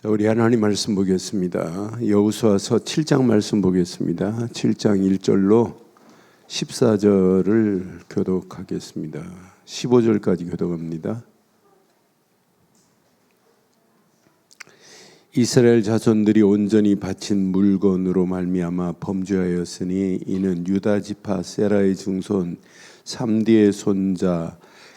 자, 우리 하나님 말씀 보겠습니다. 여호수아서 7장 말씀 보겠습니다. 7장 1절로 14절을 교독하겠습니다. 15절까지 교독합니다. 이스라엘 자손들이 온전히 바친 물건으로 말미암아 범죄하였으니 이는 유다 지파 세라의 증손 삼디의 손자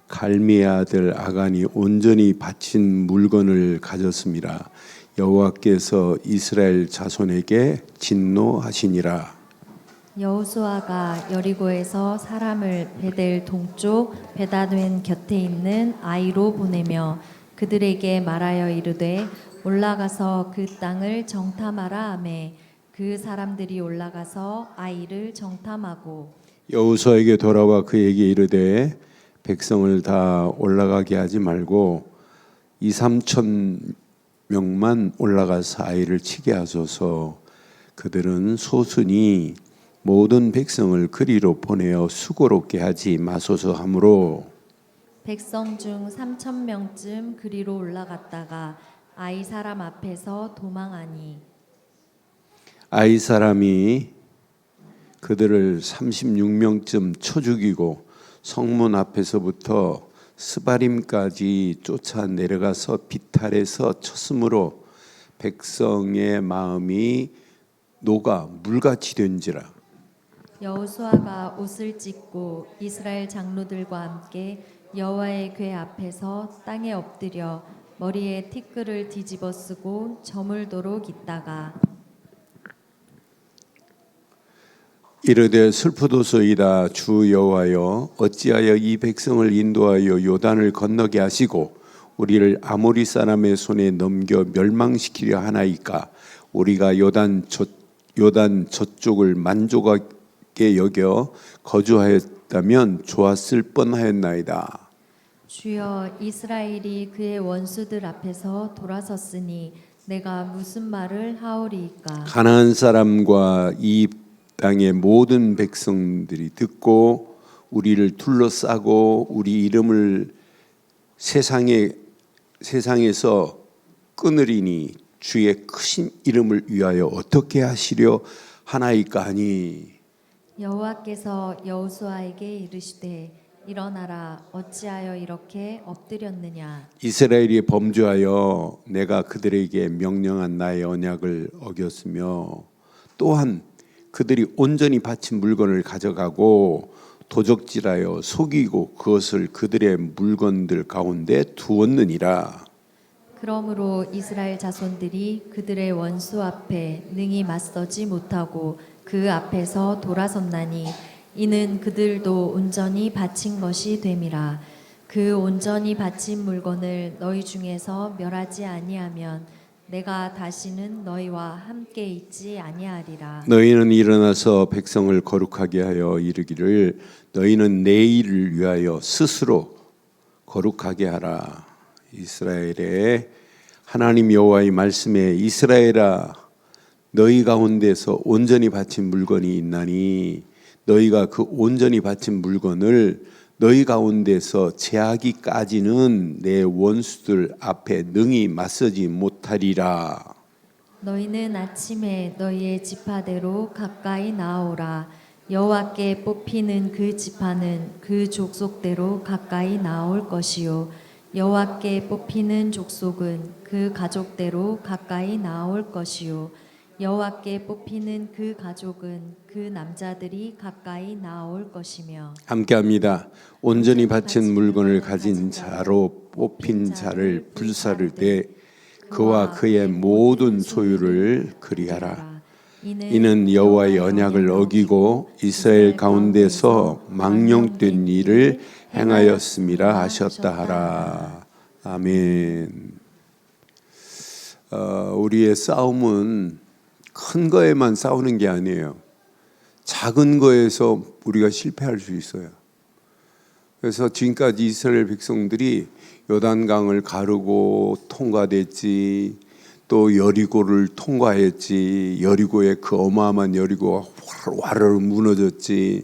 갈미의 아들 아간이 온전히 바친 물건을 가졌습니다. 여호와께서 이스라엘 자손에게 진노하시니라. 여호수아가 여리고에서 사람을 베델 동쪽 베다웬 곁에 있는 아이로 보내며 그들에게 말하여 이르되 올라가서 그 땅을 정탐하라 하매 그 사람들이 올라가서 아이를 정탐하고 여호수아에게 돌아와 그에게 이르되 백성을 다 올라가게 하지 말고 2-3천 명만 올라가서 아이를 치게 하소서. 그들은 소순이 모든 백성을 그리로 보내어 수고롭게 하지 마소서 하므로 백성 중 3,000명쯤 그리로 올라갔다가 아이 사람 앞에서 도망하니 아이 사람이 그들을 36명쯤 쳐 죽이고 성문 앞에서부터 스바림까지 쫓아 내려가서 비탈에서 쳤으므로 백성의 마음이 녹아 물같이 된지라. 여호수아가 옷을 찢고 이스라엘 장로들과 함께 여호와의 궤 앞에서 땅에 엎드려 머리에 티끌을 뒤집어 쓰고 저물도록 있다가 이르되 슬프도소이다. 주 여호와여 어찌하여 이 백성을 인도하여 요단을 건너게 하시고 우리를 아모리 사람의 손에 넘겨 멸망시키려 하나이까. 우리가 요단 저쪽을 만족하게 여겨 거주하였다면 좋았을 뻔하였나이다. 주여 이스라엘이 그의 원수들 앞에서 돌아섰으니 내가 무슨 말을 하오리이까. 가나안 사람과 이 땅의 모든 백성들이 듣고 우리를 둘러싸고 우리 이름을 세상에서 끊으리니 주의 크신 이름을 위하여 어떻게 하시려 하나이까 하니. 여호와께서 여호수아에게 이르시되 일어나라 어찌하여 이렇게 엎드렸느냐. 이스라엘이 범죄하여 내가 그들에게 명령한 나의 언약을 어겼으며 또한 그들이 온전히 바친 물건을 가져가고 도적질하여 속이고 그것을 그들의 물건들 가운데 두었느니라. 그러므로 이스라엘 자손들이 그들의 원수 앞에 능히 맞서지 못하고 그 앞에서 돌아섰나니 이는 그들도 온전히 바친 것이 됨이라. 그 온전히 바친 물건을 너희 중에서 멸하지 아니하면 내가 다시는 너희와 함께 있지 아니하리라. 너희는 일어나서 백성을 거룩하게 하여 이르기를 너희는 내일을 위하여 스스로 거룩하게 하라. 이스라엘의 하나님 여호와의 말씀에 이스라엘아 너희 가운데서 온전히 바친 물건이 있나니 너희가 그 온전히 바친 물건을 너희 가운데서 제하기까지는 내 원수들 앞에 능히 맞서지 못하리라. 너희는 아침에 너희의 지파대로 가까이 나오라. 여호와께 뽑히는 그 지파는 그 족속대로 가까이 나올 것이요 여호와께 뽑히는 족속은 그 가족대로 가까이 나올 것이요 여호와께 뽑히는 그 가족은 그 남자들이 가까이 나올 것이며. 함께합니다. 온전히 바친 물건을 가진 자로 뽑힌 자를 불사를 때 그와 그의 모든 소유를 그리하라. 이는 여호와의 언약을 어기고 이스라엘 가운데서 망령된 일을 행하였음이라 하셨다 하라. 아멘. 우리의 싸움은 큰 거에만 싸우는 게 아니에요. 작은 거에서 우리가 실패할 수 있어요. 그래서 지금까지 이스라엘 백성들이 요단강을 가르고 통과됐지, 또 여리고를 통과했지, 여리고의 그 어마어마한 여리고가 와르르 무너졌지.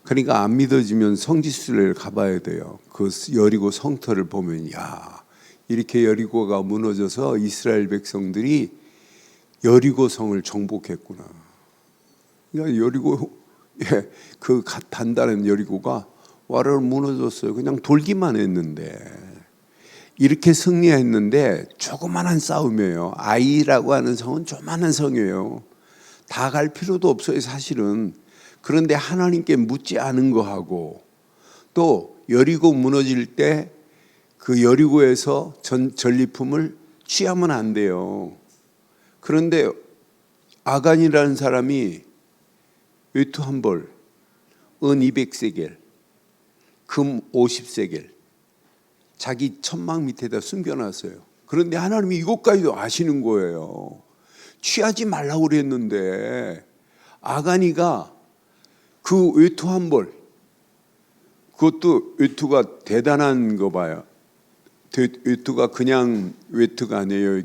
그러니까 안 믿어지면 성지순례를 가봐야 돼요. 그 여리고 성터를 보면 야 이렇게 여리고가 무너져서 이스라엘 백성들이 여리고 성을 정복했구나. 그러니까 여리고, 그 단단한 여리고가 와르르 무너졌어요. 그냥 돌기만 했는데. 이렇게 승리했는데 조그만한 싸움이에요. 아이라고 하는 성은 조그만한 성이에요. 다 갈 필요도 없어요, 사실은. 그런데 하나님께 묻지 않은 거하고, 또 여리고 무너질 때 그 여리고에서 전리품을 취하면 안 돼요. 그런데 아간이라는 사람이 외투 한 벌, 은 200세겔, 금 50세겔 자기 천막 밑에다 숨겨놨어요. 그런데 하나님이 이것까지도 아시는 거예요. 취하지 말라고 그랬는데 아간이가 그 외투 한 벌, 그것도 외투가 대단한 거 봐요. 외투가 그냥 외투가 아니에요.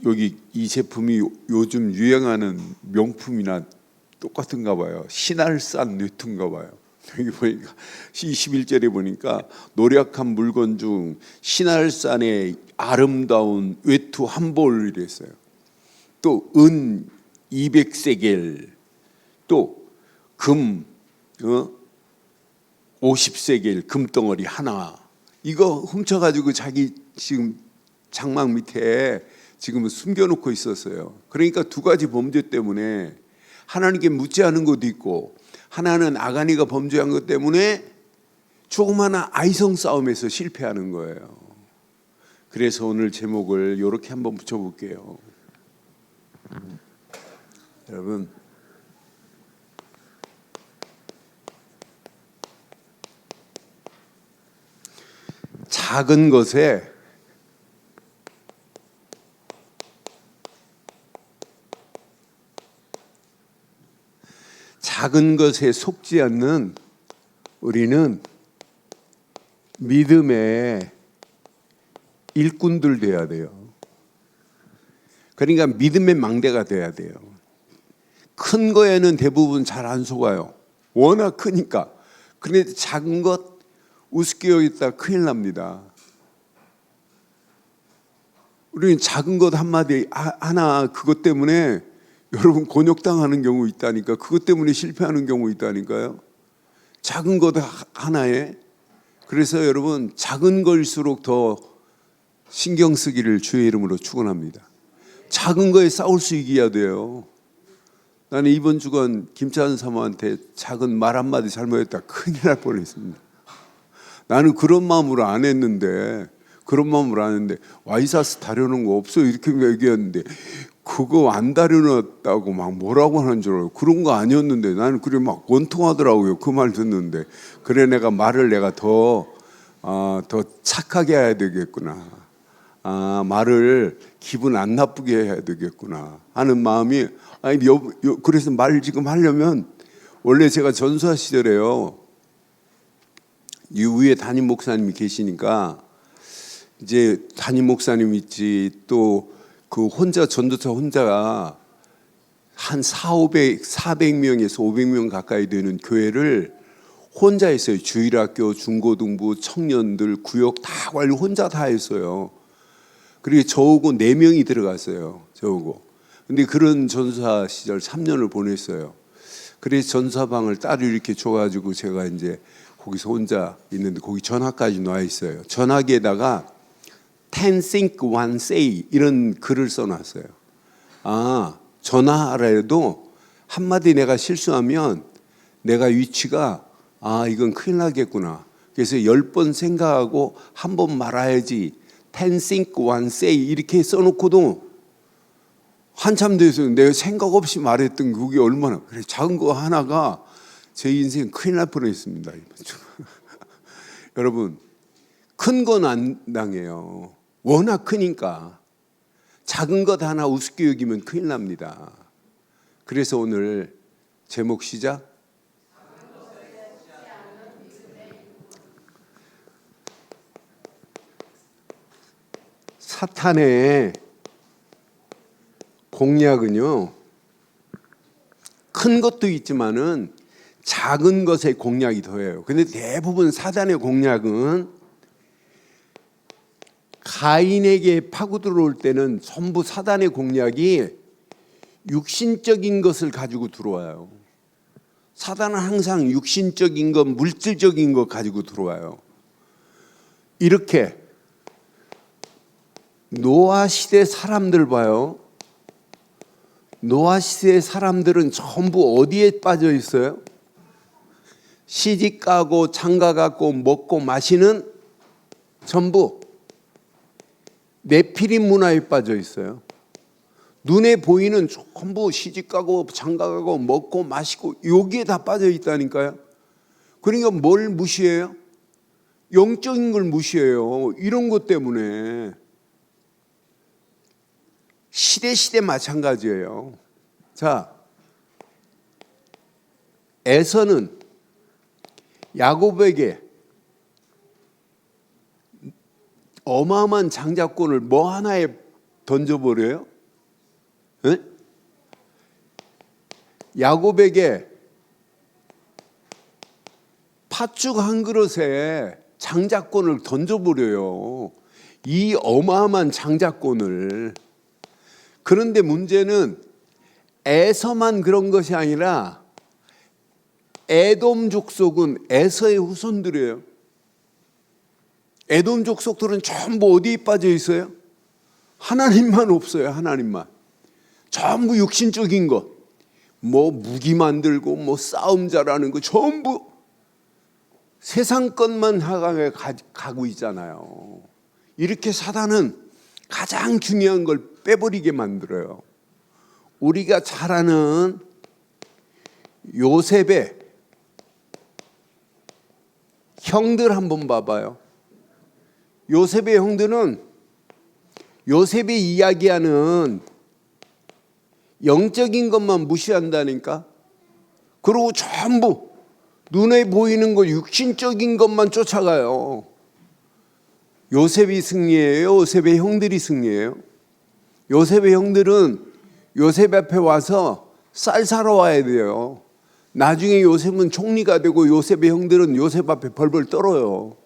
여기 이 제품이 요즘 유행하는 명품이나 똑같은가 봐요. 신할산 외투인가 봐요. 여기 보니까 21절에 보니까 노력한 물건 중 신할산의 아름다운 외투 한 벌이랬어요. 또 은 200세겔, 또 금 50세겔 금덩어리 하나. 이거 훔쳐가지고 자기 지금 장막 밑에 지금 숨겨놓고 있었어요. 그러니까 두 가지 범죄 때문에 하나님께 묻지 않은 것도 있고, 하나는 아가니가 범죄한 것 때문에 조그마한 아이성 싸움에서 실패하는 거예요. 그래서 오늘 제목을 이렇게 한번 붙여볼게요. 여러분, 작은 것에 속지 않는 우리는 믿음의 일꾼들 돼야 돼요. 그러니까 믿음의 망대가 돼야 돼요. 큰 거에는 대부분 잘 안 속아요. 워낙 크니까. 그런데 작은 것 우습게 여기다 큰일 납니다. 우리는 작은 것 한마디 하나 그것 때문에 여러분 곤욕당하는 경우 있다니까. 그것 때문에 실패하는 경우 있다니까요. 작은 것 하나에. 그래서 여러분 작은 걸수록 더 신경 쓰기를 주의 이름으로 축원합니다. 작은 거에 싸울 수 이겨야 돼요. 나는 이번 주간 김찬 사모한테 작은 말 한마디 잘못했다 큰일 날 뻔했습니다. 나는 그런 마음으로 안 했는데, 와이사스 다려놓은 거 없어 이렇게 얘기했는데 그거 안 다려놨다고 막 뭐라고 하는 줄 알고, 그런 거 아니었는데 나는 그래 막 원통하더라고요. 그 말 듣는데. 그래 내가 말을 더 착하게 해야 되겠구나. 말을 기분 안 나쁘게 해야 되겠구나 하는 마음이, 그래서 말 지금 하려면, 원래 제가 전수하 시절에요, 이 위에 담임 목사님이 계시니까 이제 담임 목사님 있지, 또 그 혼자 전도사 혼자가 한 400명에서 500명 가까이 되는 교회를 혼자 했어요. 주일학교, 중고등부, 청년들, 구역 다 관리 혼자 다 했어요. 그리고 저하고 4명이 들어갔어요. 저하고. 근데 그런 전사 시절 3년을 보냈어요. 그래서 전사방을 따로 이렇게 줘가지고 제가 이제 거기서 혼자 있는데 거기 전화까지 놔 있어요. 전화기에다가 10 think, 1 say 이런 글을 써놨어요. 전화하라도 한마디 내가 실수하면 내가 위치가 이건 큰일 나겠구나. 그래서 10번 생각하고 한 번 말아야지. 10 think, 1 say 이렇게 써놓고도 한참 돼서 내가 생각 없이 말했던 그게 얼마나, 그래 작은 거 하나가 제 인생 큰일 날 뻔했습니다. 여러분, 큰 건 안 당해요. 워낙 크니까. 작은 것 하나 우습게 여기면 큰일 납니다. 그래서 오늘 제목 시작. 사탄의 공략은요, 큰 것도 있지만은 작은 것의 공략이 더해요. 근데 대부분 사단의 공략은 가인에게 파고 들어올 때는 전부 사단의 공략이 육신적인 것을 가지고 들어와요. 사단은 항상 육신적인 것, 물질적인 것 가지고 들어와요. 이렇게 노아 시대 사람들 봐요. 노아 시대 사람들은 전부 어디에 빠져 있어요? 시집 가고 장가 가고 먹고 마시는 전부 네피림 문화에 빠져 있어요. 눈에 보이는 전부 시집 가고 장가 가고 먹고 마시고 여기에 다 빠져 있다니까요. 그러니까 뭘 무시해요? 영적인 걸 무시해요. 이런 것 때문에 시대 마찬가지예요. 자, 에서는 야곱에게 어마어마한 장자권을 뭐 하나에 던져버려요? 에? 야곱에게 팥죽 한 그릇에 장자권을 던져버려요. 이 어마어마한 장자권을. 그런데 문제는 에서만 그런 것이 아니라 에돔 족속은 에서의 후손들이에요. 에돔 족속들은 전부 어디에 빠져 있어요? 하나님만 없어요. 하나님만. 전부 육신적인 것, 뭐 무기 만들고 뭐 싸움 잘하는 거 전부 세상 것만 하강에 가고 있잖아요. 이렇게 사단은 가장 중요한 걸 빼버리게 만들어요. 우리가 잘 아는 요셉의 형들 한번 봐봐요. 요셉의 형들은 요셉이 이야기하는 영적인 것만 무시한다니까. 그리고 전부 눈에 보이는 것, 육신적인 것만 쫓아가요. 요셉이 승리해요? 요셉의 형들이 승리해요? 요셉의 형들은 요셉 앞에 와서 쌀 사러 와야 돼요. 나중에 요셉은 총리가 되고 요셉의 형들은 요셉 앞에 벌벌 떨어요.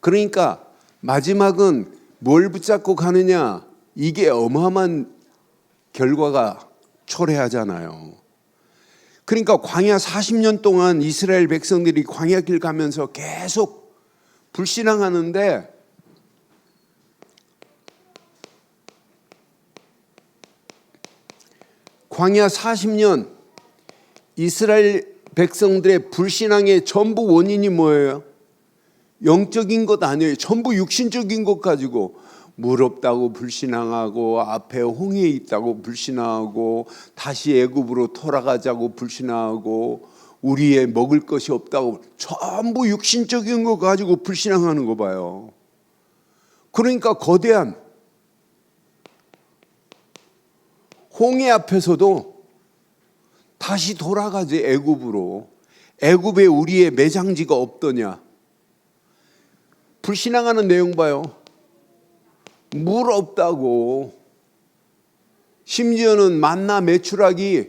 그러니까 마지막은 뭘 붙잡고 가느냐, 이게 어마어마한 결과가 초래하잖아요. 그러니까 광야 40년 동안 이스라엘 백성들이 광야길 가면서 계속 불신앙하는데 광야 40년 이스라엘 백성들의 불신앙의 전부 원인이 뭐예요? 영적인 것 아니에요. 전부 육신적인 것 가지고 물 없다고 불신앙하고 앞에 홍해 있다고 불신앙하고 다시 애굽으로 돌아가자고 불신앙하고 우리의 먹을 것이 없다고 전부 육신적인 것 가지고 불신앙하는 거 봐요. 그러니까 거대한 홍해 앞에서도 다시 돌아가지 애굽으로. 애굽에 우리의 매장지가 없더냐. 불신앙하는 내용 봐요. 물 없다고. 심지어는 만나 메추라기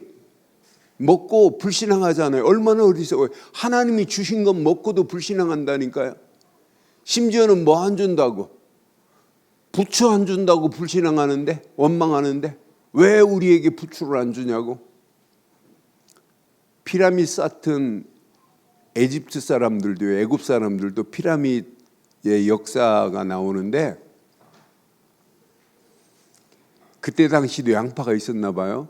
먹고 불신앙하잖아요. 얼마나 어리석어요. 하나님이 주신 것 먹고도 불신앙한다니까요. 심지어는 뭐 안 준다고, 부추 안 준다고 불신앙하는데, 원망하는데 왜 우리에게 부추를 안 주냐고. 피라미드 쌓던 에집트 사람들도, 애굽 사람들도 피라미드의 역사가 나오는데 그때 당시도 양파가 있었나 봐요.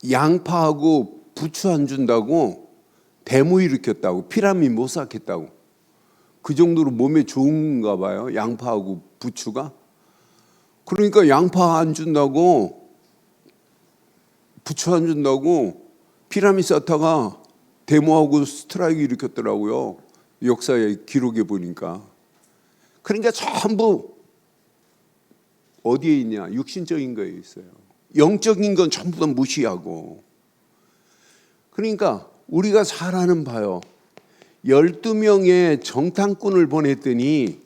양파하고 부추 안 준다고 데모 일으켰다고. 피라미드 못 쌓겠다고. 그 정도로 몸에 좋은가 봐요, 양파하고 부추가. 그러니까 양파 안 준다고, 부추 안 준다고 피라미드 쌓다가 데모하고 스트라이크 일으켰더라고요. 역사의 기록에 보니까. 그러니까 전부 어디에 있냐? 육신적인 거에 있어요. 영적인 건 전부 다 무시하고. 그러니까 우리가 잘 아는 바요. 12명의 정탐꾼을 보냈더니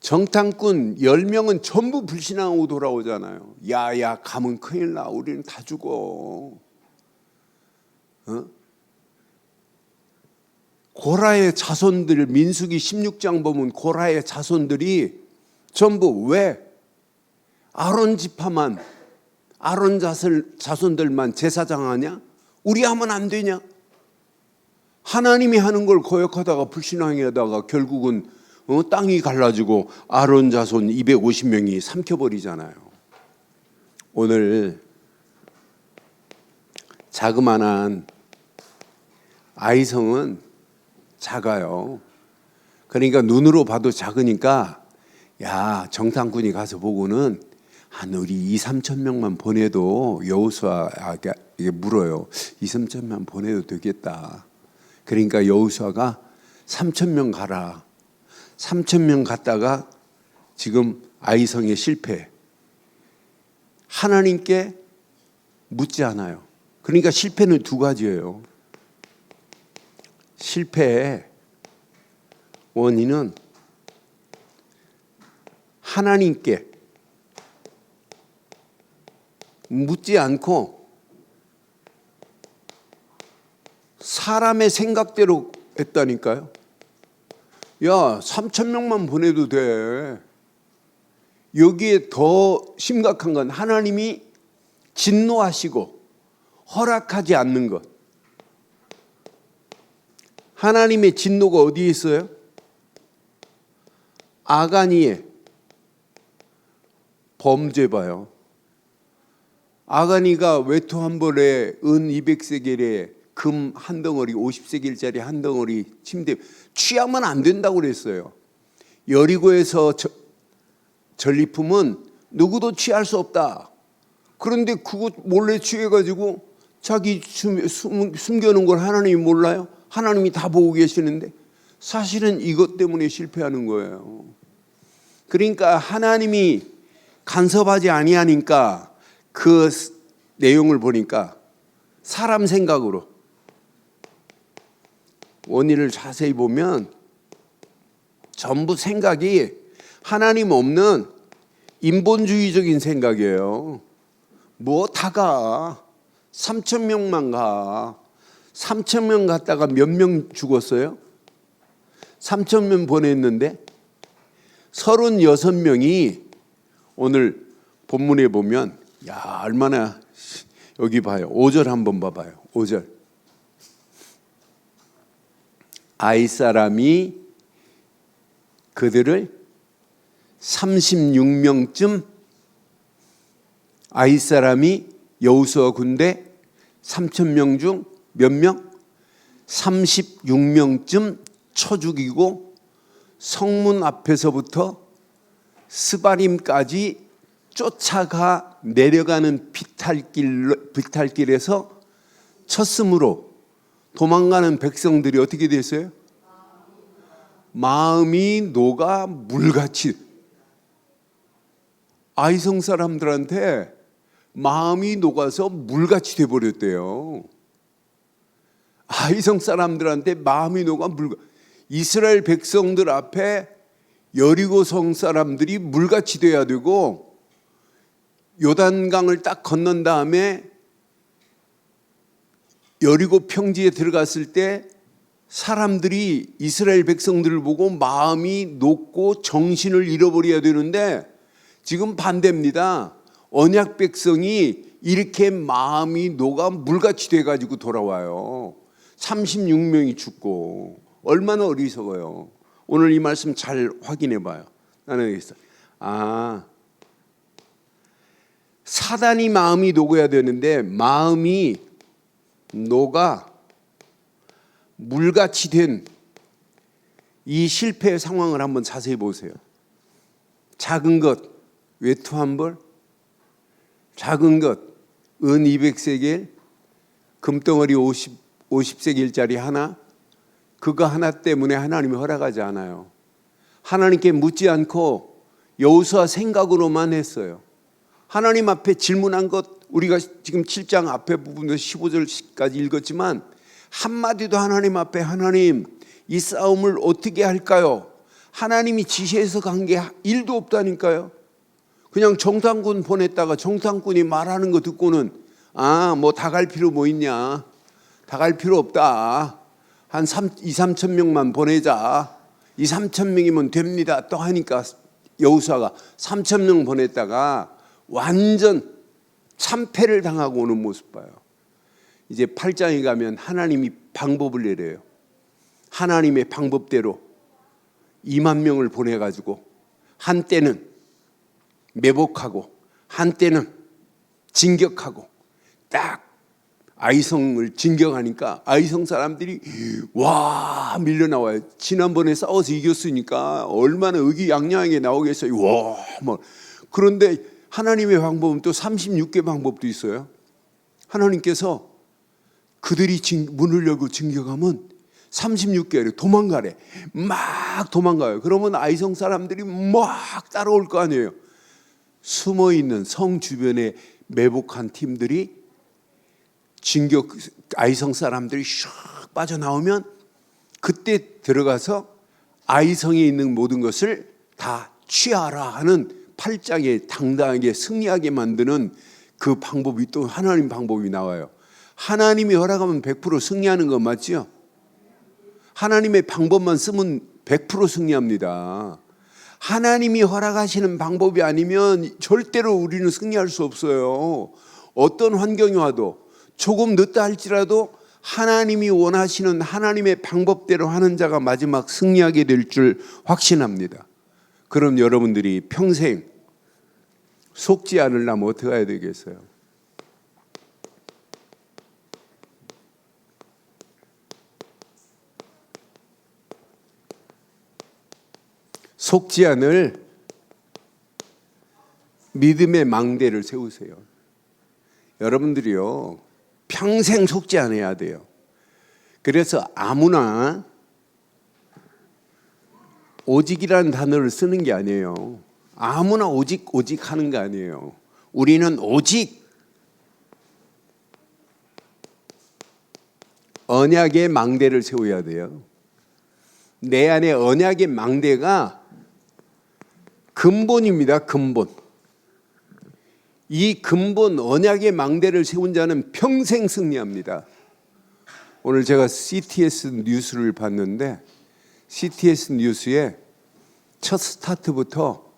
정탐꾼 10명은 전부 불신앙하고 돌아오잖아요. 야야 가면 큰일 나. 우리는 다 죽어. 고라의 자손들, 민수기 16장 보면 고라의 자손들이 전부 왜 아론 지파만, 아론 자손들만 제사장 하냐? 우리 하면 안 되냐? 하나님이 하는 걸 거역하다가 불신앙하다가 결국은 땅이 갈라지고 아론 자손 250명이 삼켜버리잖아요. 오늘 자그마한 아이성은 작아요. 그러니까 눈으로 봐도 작으니까 야, 정탐꾼이 가서 보고는 한 우리 2, 3천 명만 보내도 여호수아에게 물어요. 2, 3천 명 보내도 되겠다. 그러니까 여호수아가 3천 명 가라. 3천 명 갔다가 지금 아이성에 실패. 하나님께 묻지 않아요. 그러니까 실패는 두 가지예요. 실패의 원인은 하나님께 묻지 않고 사람의 생각대로 했다니까요. 야, 3천 명만 보내도 돼. 여기에 더 심각한 건 하나님이 진노하시고 허락하지 않는 것. 하나님의 진노가 어디에 있어요? 아가니의 범죄 봐요. 아가니가 외투 한 벌에 은 200세겔에 금 한 덩어리 50세겔짜리 한 덩어리 침대 취하면 안 된다고 그랬어요. 여리고에서 전리품은 누구도 취할 수 없다. 그런데 그거 몰래 취해가지고 자기 숨겨놓은 걸 하나님이 몰라요? 하나님이 다 보고 계시는데 사실은 이것 때문에 실패하는 거예요. 그러니까 하나님이 간섭하지 아니하니까 그 내용을 보니까 사람 생각으로 원인을 자세히 보면 전부 생각이 하나님 없는 인본주의적인 생각이에요. 뭐 다 가. 3천 명만 가. 3천 명 갔다가 몇 명 죽었어요? 3천 명 보냈는데 36명이 오늘 본문에 보면 야, 얼마나 여기 봐요. 5절 한번 봐봐요. 5절. 아이 사람이 그들을 36명쯤 아이 사람이 여호수아 군대 3천 명 중 몇 명? 36명쯤 쳐 죽이고 성문 앞에서부터 스바림까지 쫓아가 내려가는 비탈길에서 쳤으므로 도망가는 백성들이 어떻게 됐어요? 마음이 녹아 물같이. 아이성 사람들한테 마음이 녹아서 물같이 돼버렸대요. 아이성 사람들한테 마음이 녹아 이스라엘 백성들 앞에 여리고 성 사람들이 물같이 돼야 되고 요단강을 딱 건넌 다음에 여리고 평지에 들어갔을 때 사람들이 이스라엘 백성들을 보고 마음이 녹고 정신을 잃어버려야 되는데 지금 반대입니다. 언약 백성이 이렇게 마음이 녹아 물같이 돼가지고 돌아와요. 36명이 죽고 얼마나 어리석어요. 오늘 이 말씀 잘 확인해 봐요. 나는 여기서 사단이 마음이 녹아야 되는데 마음이 녹아 물같이 된 이 실패의 상황을 한번 자세히 보세요. 작은 것 외투 한 벌, 작은 것 은 200세겔, 금덩어리 50세겔짜리 하나, 그거 하나 때문에 하나님이 허락하지 않아요. 하나님께 묻지 않고 여호수아 생각으로만 했어요. 하나님 앞에 질문한 것 우리가 지금 7장 앞에 부분에서 15절까지 읽었지만 한마디도 하나님 앞에 하나님 이 싸움을 어떻게 할까요? 하나님이 지시해서 간 게 1도 없다니까요. 그냥 정탐꾼 보냈다가 정탐꾼이 말하는 거 듣고는 뭐 다 갈 필요 뭐 있냐. 다 갈 필요 없다. 한 2, 3천 명만 보내자. 2, 3천 명이면 됩니다. 또 하니까 여호수아가 3천 명 보냈다가 완전 참패를 당하고 오는 모습 봐요. 이제 8장에 가면 하나님이 방법을 내려요. 하나님의 방법대로 2만 명을 보내가지고 한때는 매복하고 한때는 진격하고 딱 아이성을 진격하니까 아이성 사람들이 와 밀려나와요. 지난번에 싸워서 이겼으니까 얼마나 의기양양하게 나오겠어요. 와 뭐. 그런데 하나님의 방법은 또 36개 방법도 있어요. 하나님께서 그들이 문을 열고 진격하면 36개를 도망가래. 막 도망가요. 그러면 아이성 사람들이 막 따라올 거 아니에요. 숨어있는 성 주변에 매복한 팀들이 진격 아이성 사람들이 슉 빠져나오면 그때 들어가서 아이성에 있는 모든 것을 다 취하라 하는 8장에 당당하게 승리하게 만드는 그 방법이 또 하나님 방법이 나와요. 하나님이 허락하면 100% 승리하는 거 맞죠? 하나님의 방법만 쓰면 100% 승리합니다. 하나님이 허락하시는 방법이 아니면 절대로 우리는 승리할 수 없어요. 어떤 환경이 와도 조금 늦다 할지라도 하나님이 원하시는 하나님의 방법대로 하는 자가 마지막 승리하게 될 줄 확신합니다. 그럼 여러분들이 평생 속지 않으려면 어떻게 해야 되겠어요? 속지 않을 믿음의 망대를 세우세요. 여러분들이요 평생 속지 않아야 돼요. 그래서 아무나 오직이라는 단어를 쓰는 게 아니에요. 아무나 오직 하는 게 아니에요. 우리는 오직 언약의 망대를 세워야 돼요. 내 안에 언약의 망대가 근본입니다. 근본. 이 근본 언약의 망대를 세운 자는 평생 승리합니다. 오늘 제가 CTS 뉴스를 봤는데 CTS 뉴스에 첫 스타트부터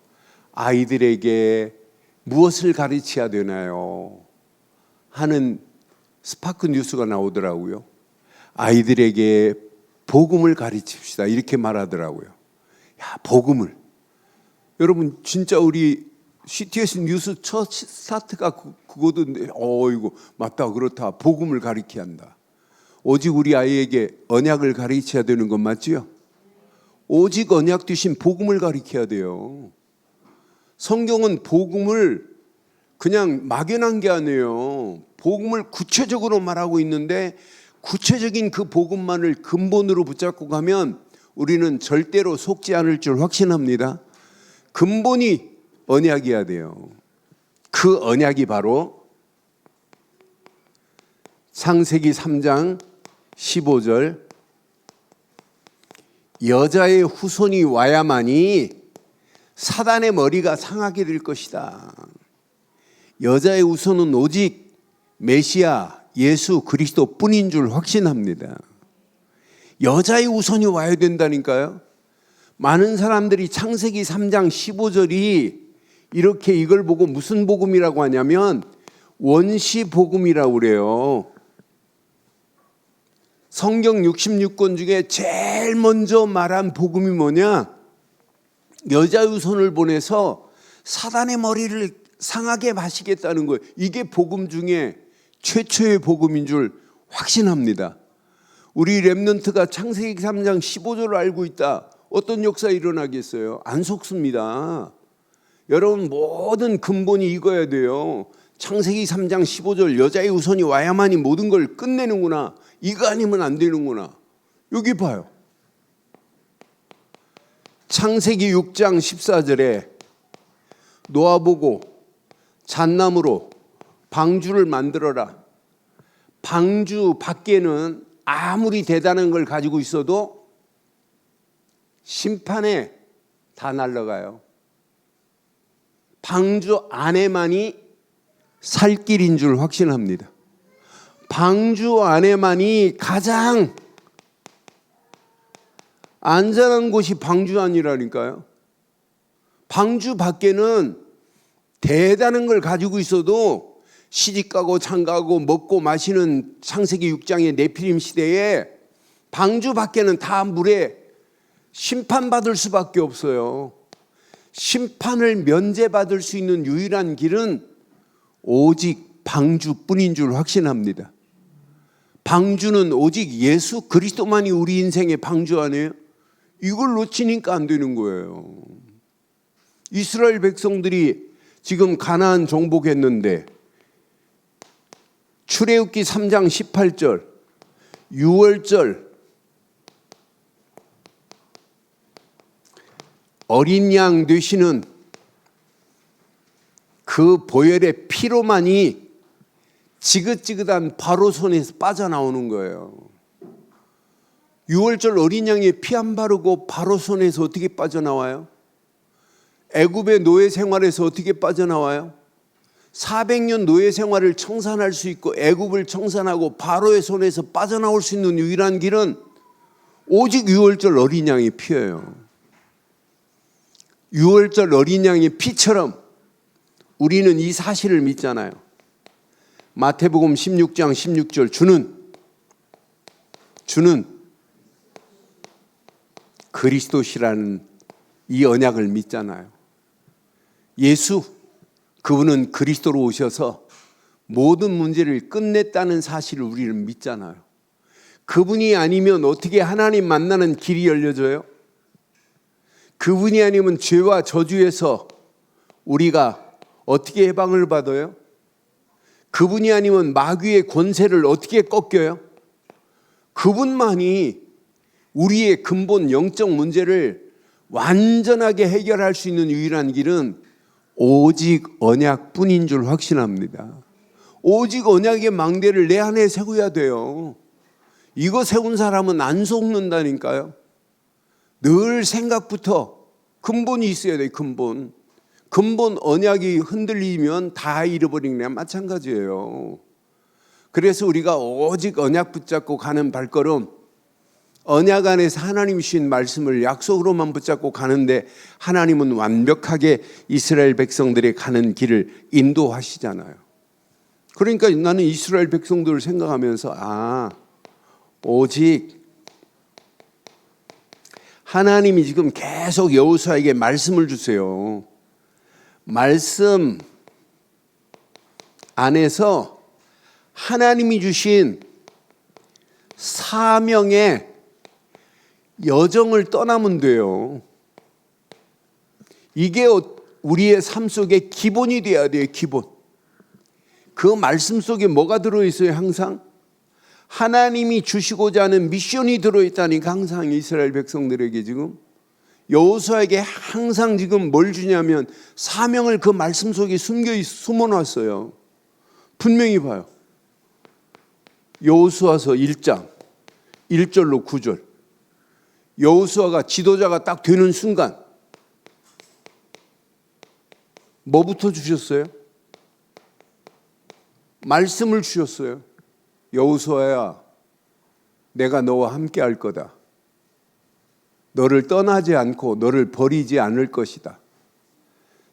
아이들에게 무엇을 가르쳐야 되나요? 하는 스파크 뉴스가 나오더라고요. 아이들에게 복음을 가르칩시다 이렇게 말하더라고요. 야, 복음을. 여러분 진짜 우리 CTS 뉴스 첫 스타트가 그거던데 이거 맞다 그렇다 복음을 가르쳐야 한다. 오직 우리 아이에게 언약을 가르쳐야 되는 건 맞지요? 오직 언약 되신 복음을 가르쳐야 돼요. 성경은 복음을 그냥 막연한 게 아니에요. 복음을 구체적으로 말하고 있는데 구체적인 그 복음만을 근본으로 붙잡고 가면 우리는 절대로 속지 않을 줄 확신합니다. 근본이 언약이어야 돼요. 그 언약이 바로 창세기 3장 15절 여자의 후손이 와야만이 사단의 머리가 상하게 될 것이다. 여자의 후손은 오직 메시아 예수 그리스도뿐인 줄 확신합니다. 여자의 후손이 와야 된다니까요. 많은 사람들이 창세기 3장 15절이 이렇게 이걸 보고 무슨 복음이라고 하냐면 원시 복음이라고 그래요. 성경 66권 중에 제일 먼저 말한 복음이 뭐냐? 여자의 손을 보내서 사단의 머리를 상하게 마시겠다는 거예요. 이게 복음 중에 최초의 복음인 줄 확신합니다. 우리 렘넌트가 창세기 3장 15절을 알고 있다. 어떤 역사 일어나겠어요? 안 속습니다. 여러분 모든 근본이 이거야 돼요. 창세기 3장 15절 여자의 후손이 와야만이 모든 걸 끝내는구나. 이거 아니면 안 되는구나. 여기 봐요. 창세기 6장 14절에 노아 보고 잣나무로 방주를 만들어라. 방주 밖에는 아무리 대단한 걸 가지고 있어도 심판에 다 날아가요. 방주 안에만이 살 길인 줄 확신합니다. 방주 안에만이 가장 안전한 곳이 방주 아니라니까요. 방주 밖에는 대단한 걸 가지고 있어도 시집가고 장가고 먹고 마시는 창세기 6장의 네피림 시대에 방주 밖에는 다 물에 심판받을 수밖에 없어요. 심판을 면제받을 수 있는 유일한 길은 오직 방주뿐인 줄 확신합니다. 방주는 오직 예수 그리스도만이 우리 인생의 방주 아니에요? 이걸 놓치니까 안 되는 거예요. 이스라엘 백성들이 지금 가나안 정복했는데 출애굽기 3장 18절 유월절 어린 양 되시는 그 보혈의 피로만이 지긋지긋한 바로 손에서 빠져나오는 거예요. 유월절 어린 양의 피 안 바르고 바로 손에서 어떻게 빠져나와요? 애굽의 노예 생활에서 어떻게 빠져나와요? 400년 노예 생활을 청산할 수 있고 애굽을 청산하고 바로의 손에서 빠져나올 수 있는 유일한 길은 오직 유월절 어린 양의 피예요. 유월절 어린 양의 피처럼 우리는 이 사실을 믿잖아요. 마태복음 16장 16절 주는 그리스도시라는 이 언약을 믿잖아요. 예수 그분은 그리스도로 오셔서 모든 문제를 끝냈다는 사실을 우리는 믿잖아요. 그분이 아니면 어떻게 하나님 만나는 길이 열려져요? 그분이 아니면 죄와 저주에서 우리가 어떻게 해방을 받아요? 그분이 아니면 마귀의 권세를 어떻게 꺾여요? 그분만이 우리의 근본 영적 문제를 완전하게 해결할 수 있는 유일한 길은 오직 언약뿐인 줄 확신합니다. 오직 언약의 망대를 내 안에 세워야 돼요. 이거 세운 사람은 안 속는다니까요. 늘 생각부터 근본이 있어야 돼요. 근본 언약이 흔들리면 다 잃어버리는 거랑 마찬가지예요. 그래서 우리가 오직 언약 붙잡고 가는 발걸음, 언약 안에서 하나님이 주신 말씀을 약속으로만 붙잡고 가는데 하나님은 완벽하게 이스라엘 백성들이 가는 길을 인도하시잖아요. 그러니까 나는 이스라엘 백성들을 생각하면서 오직 하나님이 지금 계속 여호수아에게 말씀을 주세요. 말씀 안에서 하나님이 주신 사명의 여정을 떠나면 돼요. 이게 우리의 삶 속에 기본이 돼야 돼요. 기본. 그 말씀 속에 뭐가 들어있어요? 항상 하나님이 주시고자 하는 미션이 들어있다니까. 항상 이스라엘 백성들에게 지금 여호수아에게 항상 지금 뭘 주냐면 사명을 그 말씀 속에 숨어놨어요. 분명히 봐요. 여호수아서 1장 1절로 9절. 여호수아가 지도자가 딱 되는 순간 뭐부터 주셨어요? 말씀을 주셨어요. 여호수아야, 내가 너와 함께 할 거다. 너를 떠나지 않고 너를 버리지 않을 것이다.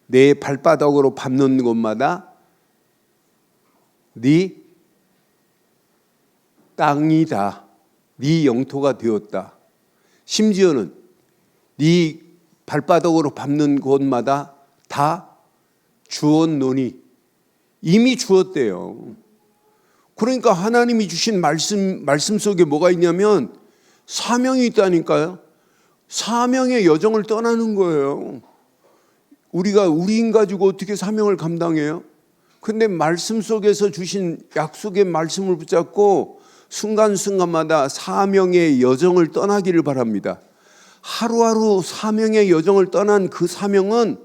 내 발바닥으로 밟는 곳마다 네 땅이다. 네 영토가 되었다. 심지어는 네 발바닥으로 밟는 곳마다 다 주었노니. 이미 주었대요. 그러니까 하나님이 주신 말씀 속에 뭐가 있냐면 사명이 있다니까요. 사명의 여정을 떠나는 거예요. 우리가 우리인 가지고 어떻게 사명을 감당해요? 근데 말씀 속에서 주신 약속의 말씀을 붙잡고 순간순간마다 사명의 여정을 떠나기를 바랍니다. 하루하루 사명의 여정을 떠난 그 사명은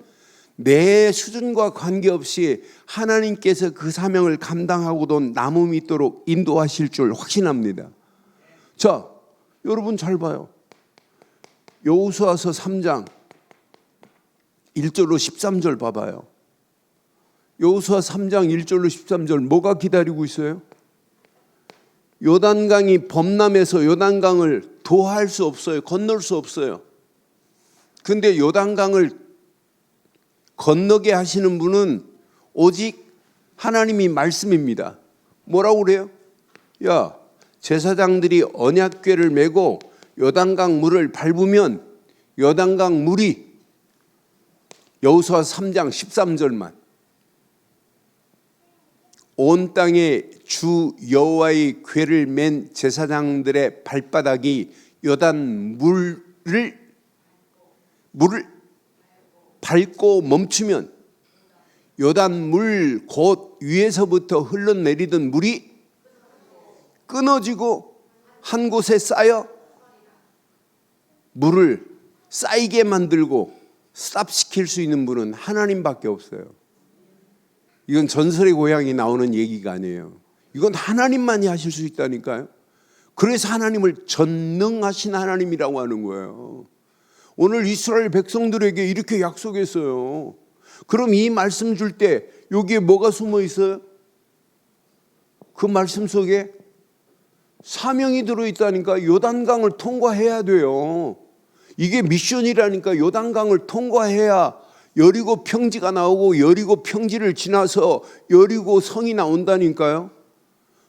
내 수준과 관계없이 하나님께서 그 사명을 감당하고도 남음이 있도록 인도하실 줄 확신합니다. 자, 여러분 잘 봐요. 여호수아서 3장 1절로 13절 봐봐요. 여호수아 3장 1절로 13절 뭐가 기다리고 있어요? 요단강이 범람해서 요단강을 도할 수 없어요. 건널 수 없어요. 근데 요단강을 건너게 하시는 분은 오직 하나님이 말씀입니다. 뭐라고 그래요? 야, 제사장들이 언약궤를 메고 요단강 물을 밟으면 요단강 물이 여호수아 3장 13절만 온 땅에 주 여호와의 궤를 맨 제사장들의 발바닥이 요단 물을 밟고 멈추면 요단 물 곧 위에서부터 흘러내리던 물이 끊어지고 한 곳에 쌓여 물을 쌓이게 만들고 스탑시킬 수 있는 분은 하나님밖에 없어요. 이건 전설의 고향이 나오는 얘기가 아니에요. 이건 하나님만이 하실 수 있다니까요. 그래서 하나님을 전능하신 하나님이라고 하는 거예요. 오늘 이스라엘 백성들에게 이렇게 약속했어요. 그럼 이 말씀 줄 때 여기에 뭐가 숨어 있어요? 그 말씀 속에 사명이 들어있다니까. 요단강을 통과해야 돼요. 이게 미션이라니까. 요단강을 통과해야 여리고 평지가 나오고 여리고 평지를 지나서 여리고 성이 나온다니까요.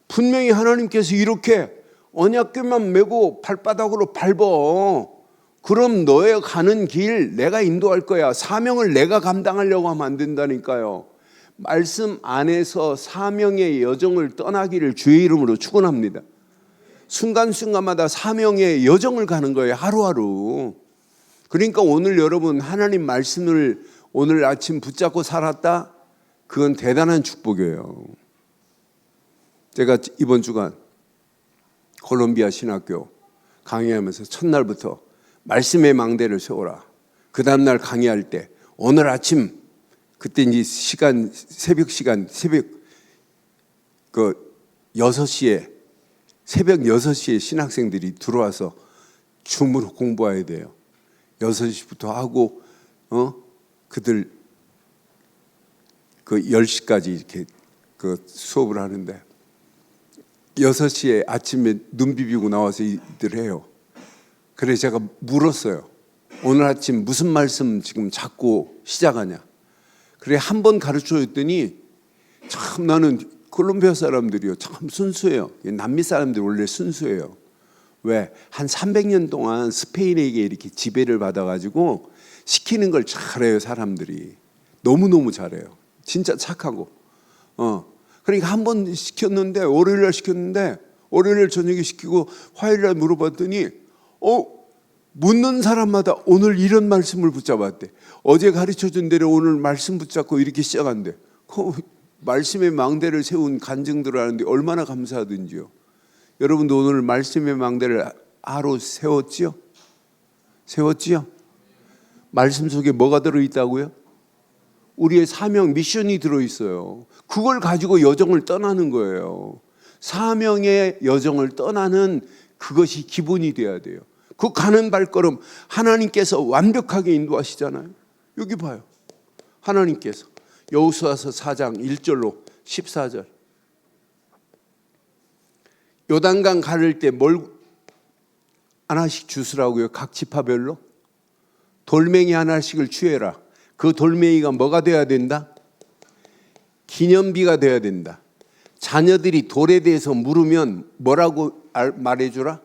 분명히 하나님께서 이렇게 언약궤만 메고 발바닥으로 밟어. 그럼 너의 가는 길 내가 인도할 거야. 사명을 내가 감당하려고 하면 안 된다니까요. 말씀 안에서 사명의 여정을 떠나기를 주의 이름으로 축원합니다. 순간순간마다 사명의 여정을 가는 거예요. 하루하루. 그러니까 오늘 여러분 하나님 말씀을 오늘 아침 붙잡고 살았다? 그건 대단한 축복이에요. 제가 이번 주간 콜롬비아 신학교 강의하면서 첫날부터 말씀의 망대를 세워라. 그 다음날 강의할 때 오늘 아침 그때 이제 새벽 6시에 새벽 6시에 신학생들이 들어와서 줌으로 공부해야 돼요. 6시부터 하고 그들 10시까지 이렇게 수업을 하는데 6시에 아침에 눈 비비고 나와서 이들 해요. 그래서 제가 물었어요. 오늘 아침 무슨 말씀 지금 자꾸 시작하냐. 그래 한 번 가르쳐줬더니 참 나는 콜롬비아 사람들이요 참 순수해요. 남미 사람들이 원래 순수해요. 왜? 한 300년 동안 스페인에게 이렇게 지배를 받아가지고 시키는 걸 잘해요. 사람들이 너무너무 잘해요. 진짜 착하고. 그러니까 한 번 시켰는데 월요일날 시켰는데 월요일날 저녁에 시키고 화요일날 물어봤더니 묻는 사람마다 오늘 이런 말씀을 붙잡았대. 어제 가르쳐준 대로 오늘 말씀 붙잡고 이렇게 시작한대. 말씀의 망대를 세운 간증들을 하는데 얼마나 감사하든지요. 여러분도 오늘 말씀의 망대를 하루 세웠지요? 세웠지요? 말씀 속에 뭐가 들어있다고요? 우리의 사명, 미션이 들어있어요. 그걸 가지고 여정을 떠나는 거예요. 사명의 여정을 떠나는 그것이 기본이 돼야 돼요. 그 가는 발걸음 하나님께서 완벽하게 인도하시잖아요. 여기 봐요. 하나님께서 여호수아서 4장 1절로 14절 요단강 가를 때 뭘 하나씩 주스라고요? 각 지파별로 돌멩이 하나씩을 취해라. 그 돌멩이가 뭐가 돼야 된다? 기념비가 돼야 된다. 자녀들이 돌에 대해서 물으면 뭐라고 말해주라?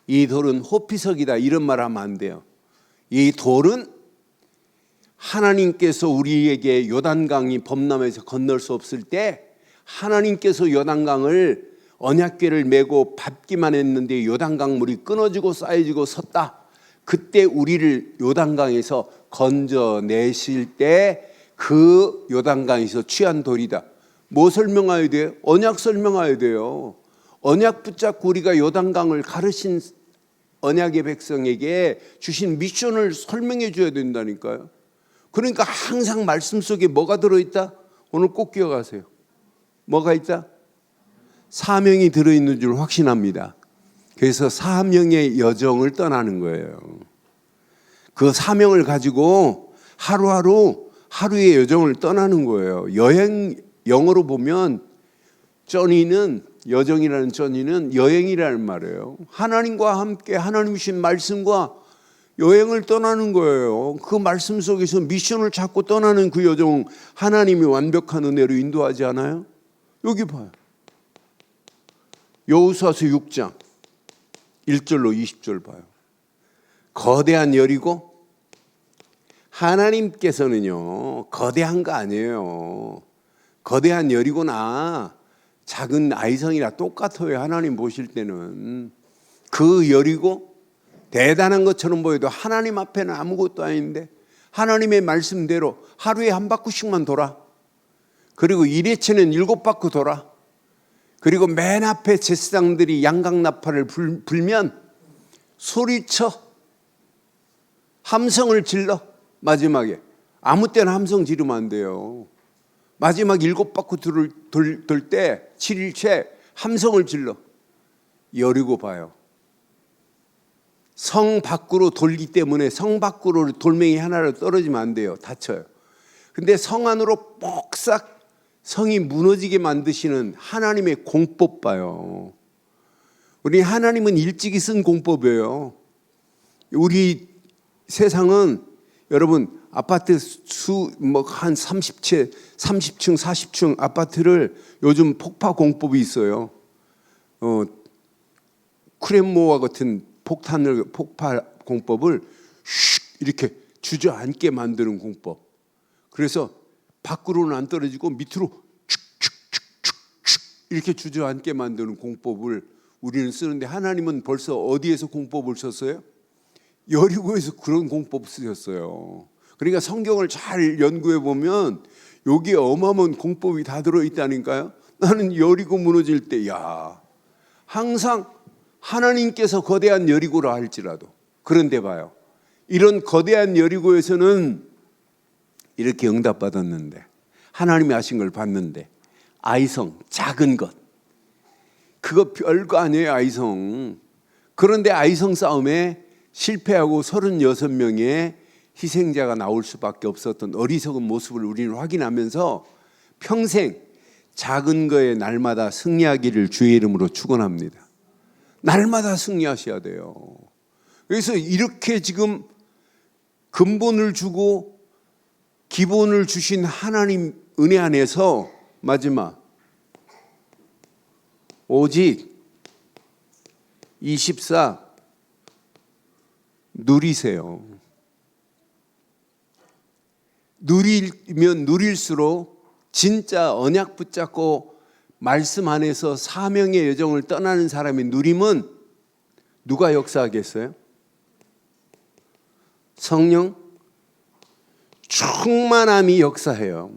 이 돌은 호피석이다. 이런 말 하면 안 돼요. 이 돌은 하나님께서 우리에게 요단강이 범람해서 건널 수 없을 때 하나님께서 요단강을 언약궤를 메고 밟기만 했는데 요단강 물이 끊어지고 쌓여지고 섰다. 그때 우리를 요단강에서 건져내실 때 그 요단강에서 취한 돌이다. 뭐 설명해야 돼요? 언약 설명해야 돼요. 언약 붙잡고 우리가 요단강을 가르신 언약의 백성에게 주신 미션을 설명해 줘야 된다니까요. 그러니까 항상 말씀 속에 뭐가 들어있다? 오늘 꼭 기억하세요. 뭐가 있다? 사명이 들어있는 줄 확신합니다. 그래서 사명의 여정을 떠나는 거예요. 그 사명을 가지고 하루의 여정을 떠나는 거예요. 여행 영어로 보면 journey는 여정이라는 전이는 여행이라는 말이에요. 하나님과 함께 하나님 주신 말씀과 여행을 떠나는 거예요. 그 말씀 속에서 미션을 찾고 떠나는 그 여정, 하나님이 완벽한 은혜로 인도하지 않아요? 여기 봐요. 여호수아서 6장 1절로 20절 봐요. 거대한 여리고, 하나님께서는요 거대한 거 아니에요. 거대한 여리고나 작은 아이성이나 똑같아요. 하나님 보실 때는 그 여리고 대단한 것처럼 보여도 하나님 앞에는 아무것도 아닌데 하나님의 말씀대로 하루에 한 바퀴씩만 돌아. 그리고 일회체는 7바퀴 돌아. 그리고 맨 앞에 제사장들이 양강나팔을 불면 소리쳐 함성을 질러. 마지막에 아무 때나 함성 지르면 안 돼요. 마지막 7바퀴 돌 때 7일째 함성을 질러. 여리고 봐요. 성 밖으로 돌기 때문에 성 밖으로 돌멩이 하나를 떨어지면 안 돼요. 다쳐요. 근데 성 안으로 뽁싹 성이 무너지게 만드시는 하나님의 공법 봐요. 우리 하나님은 일찍이 쓴 공법이에요. 우리 세상은 여러분 아파트 한 30층 40층 아파트를 요즘 폭파 공법이 있어요. 크렘모와 같은 폭파 공법을 이렇게 주저앉게 만드는 공법. 그래서 밖으로는 안 떨어지고 밑으로 축축축축축 이렇게 주저앉게 만드는 공법을 우리는 쓰는데 하나님은 벌써 어디에서 공법을 썼어요? 여리고에서 그런 공법 쓰셨어요. 그러니까 성경을 잘 연구해 보면 여기에 어마어마한 공법이 다 들어있다니까요. 나는 여리고 무너질 때 항상 하나님께서 거대한 여리고라 할지라도, 그런데 봐요, 이런 거대한 여리고에서는 이렇게 응답받았는데 하나님이 하신 걸 봤는데 아이성, 작은 것, 그거 별거 아니에요. 아이성. 그런데 아이성 싸움에 실패하고 36명의 희생자가 나올 수밖에 없었던 어리석은 모습을 우리는 확인하면서 평생 작은 거에 날마다 승리하기를 주의 이름으로 축원합니다. 날마다 승리하셔야 돼요. 그래서 이렇게 지금 근본을 주고 기본을 주신 하나님 은혜 안에서 마지막 오직 24 누리세요. 누리면 누릴수록 진짜 언약 붙잡고 말씀 안에서 사명의 여정을 떠나는 사람의 누림은 누가 역사하겠어요? 성령 충만함이 역사해요.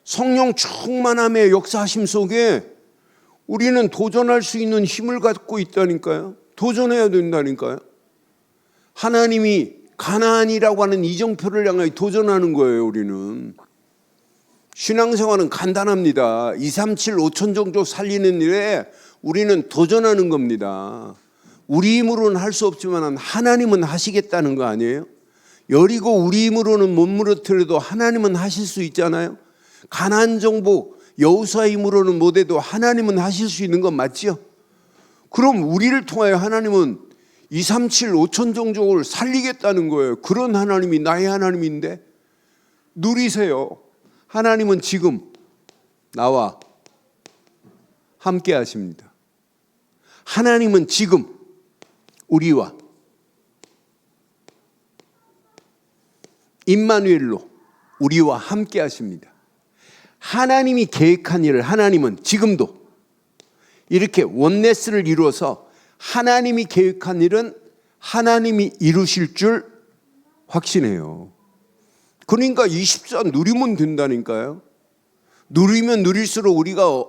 성령 충만함의 역사하심 속에 우리는 도전할 수 있는 힘을 갖고 있다니까요. 도전해야 된다니까요. 하나님이 가나안이라고 하는 이정표를 향하여 도전하는 거예요. 우리는 신앙생활은 간단합니다. 2, 3, 7, 5천 종족 살리는 일에 우리는 도전하는 겁니다. 우리 힘으로는 할 수 없지만 하나님은 하시겠다는 거 아니에요? 여리고 우리 힘으로는 못 무너뜨려도 하나님은 하실 수 있잖아요. 가나안 정복 여호수아 힘으로는 못해도 하나님은 하실 수 있는 건 맞죠? 그럼 우리를 통하여 하나님은 2, 3, 7, 5천 종족을 살리겠다는 거예요. 그런 하나님이 나의 하나님인데 누리세요. 하나님은 지금 나와 함께 하십니다. 하나님은 지금 우리와 임마누엘로 우리와 함께 하십니다. 하나님이 계획한 일을 하나님은 지금도 이렇게 원네스를 이루어서 하나님이 계획한 일은 하나님이 이루실 줄 확신해요. 그러니까 24 누리면 된다니까요. 누리면 누릴수록 우리가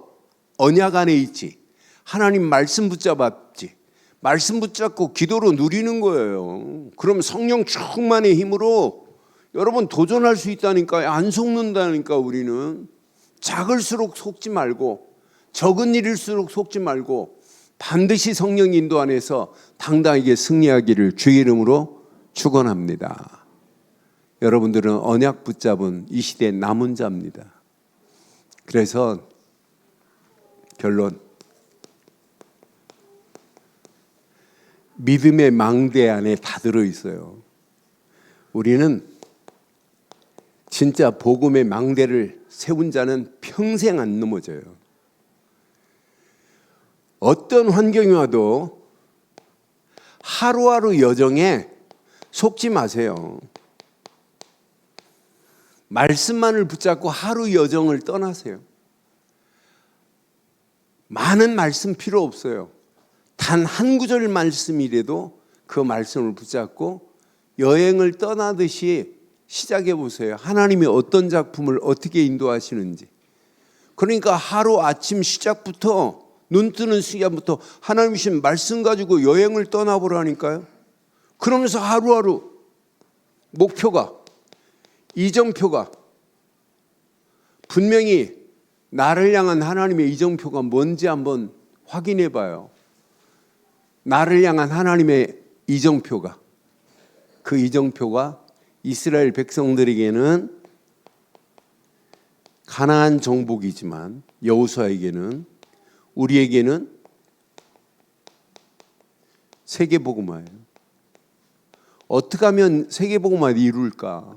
언약 안에 있지. 하나님 말씀 붙잡았지. 말씀 붙잡고 기도로 누리는 거예요. 그럼 성령 충만의 힘으로 여러분 도전할 수 있다니까요. 안 속는다니까. 우리는 작을수록 속지 말고 적은 일일수록 속지 말고 반드시 성령 인도 안에서 당당하게 승리하기를 주의 이름으로 축원합니다. 여러분들은 언약 붙잡은 이 시대의 남은 자입니다. 그래서 결론, 믿음의 망대 안에 다 들어 있어요. 우리는 진짜 복음의 망대를 세운 자는 평생 안 넘어져요. 어떤 환경이 와도 하루하루 여정에 속지 마세요. 말씀만을 붙잡고 하루 여정을 떠나세요. 많은 말씀 필요 없어요. 단 한 구절 말씀이라도 그 말씀을 붙잡고 여행을 떠나듯이 시작해 보세요. 하나님이 어떤 작품을 어떻게 인도하시는지. 그러니까 하루 아침 시작부터 눈 뜨는 시간부터 하나님 주신 말씀 가지고 여행을 떠나보라니까요. 그러면서 하루하루 목표가, 이정표가 분명히 나를 향한 하나님의 이정표가 뭔지 한번 확인해 봐요. 나를 향한 하나님의 이정표가, 그 이정표가 이스라엘 백성들에게는 가나안 정복이지만 여호수아에게는, 우리에게는 세계복음화예요. 어떻게 하면 세계복음화를 이룰까?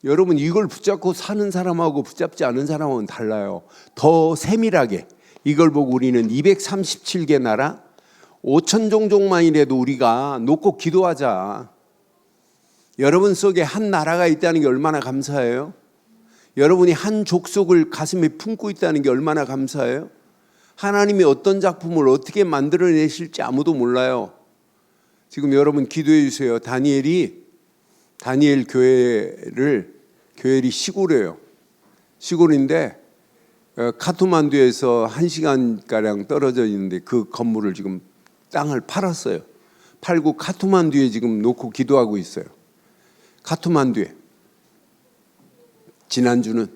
여러분, 이걸 붙잡고 사는 사람하고 붙잡지 않은 사람하고는 달라요. 더 세밀하게 이걸 보고 우리는 237개 나라 5천 종족만이라도 우리가 놓고 기도하자. 여러분 속에 한 나라가 있다는 게 얼마나 감사해요? 여러분이 한 족속을 가슴에 품고 있다는 게 얼마나 감사해요? 하나님이 어떤 작품을 어떻게 만들어내실지 아무도 몰라요. 지금 여러분 기도해 주세요. 다니엘 교회를 시골이에요. 시골인데 카트만두에서 1시간가량 떨어져 있는데 그 건물을 지금 땅을 팔았어요. 팔고 카트만두에 지금 놓고 기도하고 있어요. 카트만두에. 지난주는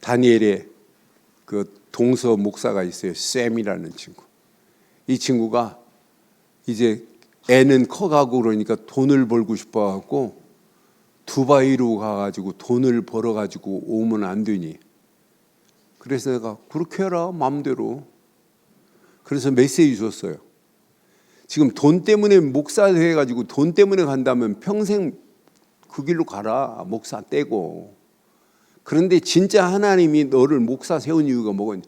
다니엘의 그 동서 목사가 있어요. 샘이라는 친구. 이 친구가 이제 애는 커가고 그러니까 돈을 벌고 싶어갖고 두바이로 가가지고 돈을 벌어가지고 오면 안 되니. 그래서 내가 그렇게 해라 마음대로. 그래서 메시지 줬어요. 지금 돈 때문에 목사 해가지고 돈 때문에 간다면 평생 그 길로 가라. 목사 떼고. 그런데 진짜 하나님이 너를 목사 세운 이유가 뭐겠냐?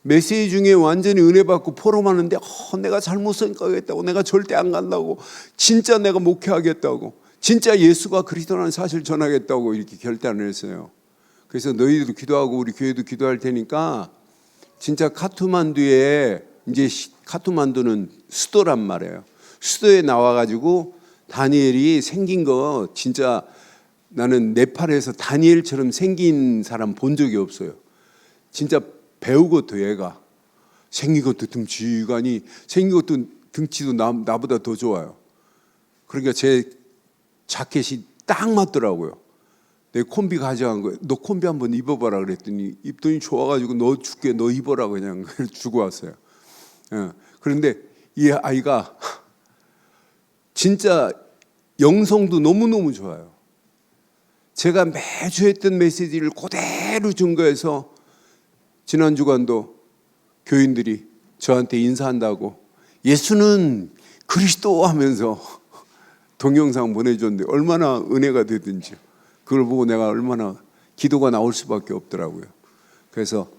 메시지 중에 완전히 은혜 받고 포럼하는데 내가 잘못 생각했다고, 내가 절대 안 간다고, 진짜 내가 목회하겠다고, 진짜 예수가 그리스도라는 사실 전하겠다고 이렇게 결단을 했어요. 그래서 너희들도 기도하고 우리 교회도 기도할 테니까 진짜 카트만두에, 이제 카트만두는 수도란 말이에요. 수도에 나와가지고 다니엘이 생긴 거 진짜 나는 네팔에서 다니엘처럼 생긴 사람 본 적이 없어요. 진짜 배우고도 얘가 생긴 것도 듬직하니 생긴 것도 등치도 나보다 더 좋아요. 그러니까 제 자켓이 딱 맞더라고요. 내 콤비 가져간 거예요. 너 콤비 한번 입어봐라 그랬더니 입더니 좋아가지고 너 줄게, 너 입어라 그냥 주고 왔어요. 그런데 이 아이가 진짜 영성도 너무너무 좋아요. 제가 매주 했던 메시지를 그대로 증거해서 지난 주간도 교인들이 저한테 인사한다고 예수는 그리스도 하면서 동영상 보내줬는데 얼마나 은혜가 되든지 그걸 보고 내가 얼마나 기도가 나올 수밖에 없더라고요. 그래서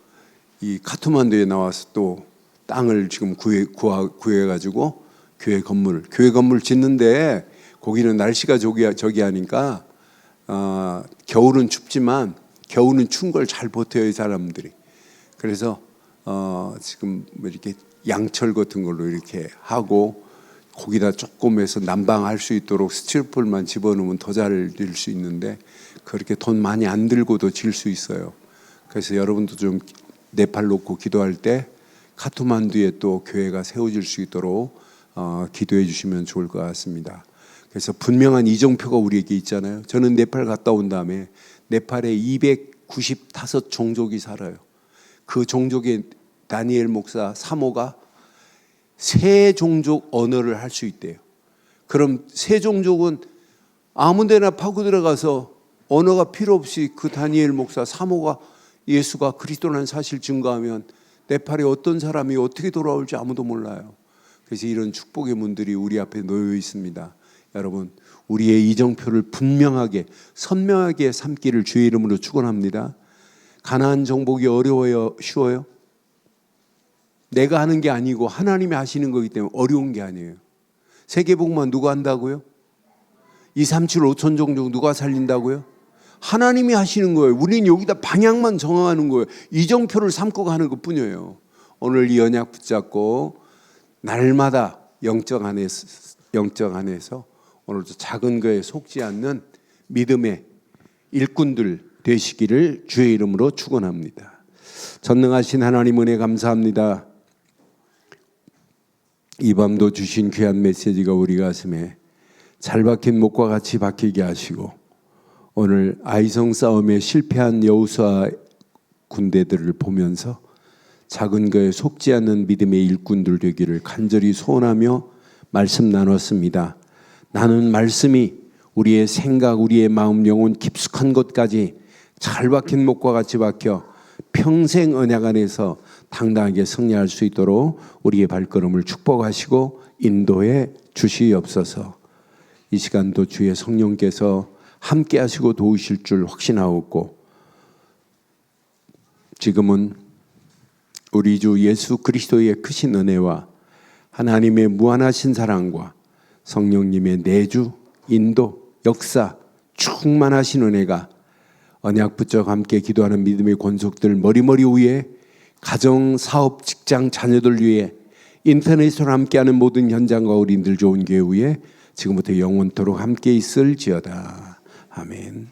이 카트만두에 나와서 또 땅을 지금 구해가지고 교회 건물 짓는데 거기는 날씨가 저기 하니까 겨울은 춥지만 겨울은 추운 걸 잘 버텨요, 이 사람들이. 그래서 지금 이렇게 양철 같은 걸로 이렇게 하고 거기다 조금 해서 난방할 수 있도록 스티로폴만 집어넣으면 더 잘 될 수 있는데 그렇게 돈 많이 안 들고도 질 수 있어요. 그래서 여러분도 좀 네팔 놓고 기도할 때 카트만두에 또 교회가 세워질 수 있도록 기도해 주시면 좋을 것 같습니다. 그래서 분명한 이정표가 우리에게 있잖아요. 저는 네팔 갔다 온 다음에 네팔에 295 종족이 살아요. 그 종족의 다니엘 목사 사모가 세 종족 언어를 할 수 있대요. 그럼 세 종족은 아무 데나 파고 들어가서 언어가 필요 없이 그 다니엘 목사 사모가 예수가 그리스도라는 사실 증거하면 네팔에 어떤 사람이 어떻게 돌아올지 아무도 몰라요. 그래서 이런 축복의 문들이 우리 앞에 놓여 있습니다. 여러분, 우리의 이정표를 분명하게 선명하게 삼기를 주의 이름으로 축원합니다. 가나안 정복이 어려워요? 쉬워요? 내가 하는 게 아니고 하나님이 하시는 거기 때문에 어려운 게 아니에요. 세계복음만 누가 한다고요? 2, 3, 7, 5천 종족 누가 살린다고요? 하나님이 하시는 거예요. 우리는 여기다 방향만 정하는 거예요. 이정표를 삼고 가는 것뿐이에요. 오늘 이 언약 붙잡고 날마다 영적 안에서 오늘도 작은 거에 속지 않는 믿음의 일꾼들 되시기를 주의 이름으로 축원합니다. 전능하신 하나님 은혜 감사합니다. 이 밤도 주신 귀한 메시지가 우리 가슴에 잘 박힌 목과 같이 박히게 하시고 오늘 아이성 싸움에 실패한 여호수아 군대들을 보면서 작은 거에 속지 않는 믿음의 일꾼들 되기를 간절히 소원하며 말씀 나눴습니다. 나는 말씀이 우리의 생각, 우리의 마음, 영혼 깊숙한 곳까지 잘 박힌 목과 같이 박혀 평생 언약 안에서 당당하게 승리할 수 있도록 우리의 발걸음을 축복하시고 인도해 주시옵소서. 이 시간도 주의 성령께서 함께 하시고 도우실 줄 확신하옵고 지금은 우리 주 예수 그리스도의 크신 은혜와 하나님의 무한하신 사랑과 성령님의 내주, 인도, 역사, 충만하신 은혜가 언약 붙잡고 함께 기도하는 믿음의 권속들 머리머리 위에 가정, 사업, 직장, 자녀들 위해 인터넷으로 함께하는 모든 현장과 우리들 좋은 교회 위에 지금부터 영원토록 함께 있을지어다. 아멘.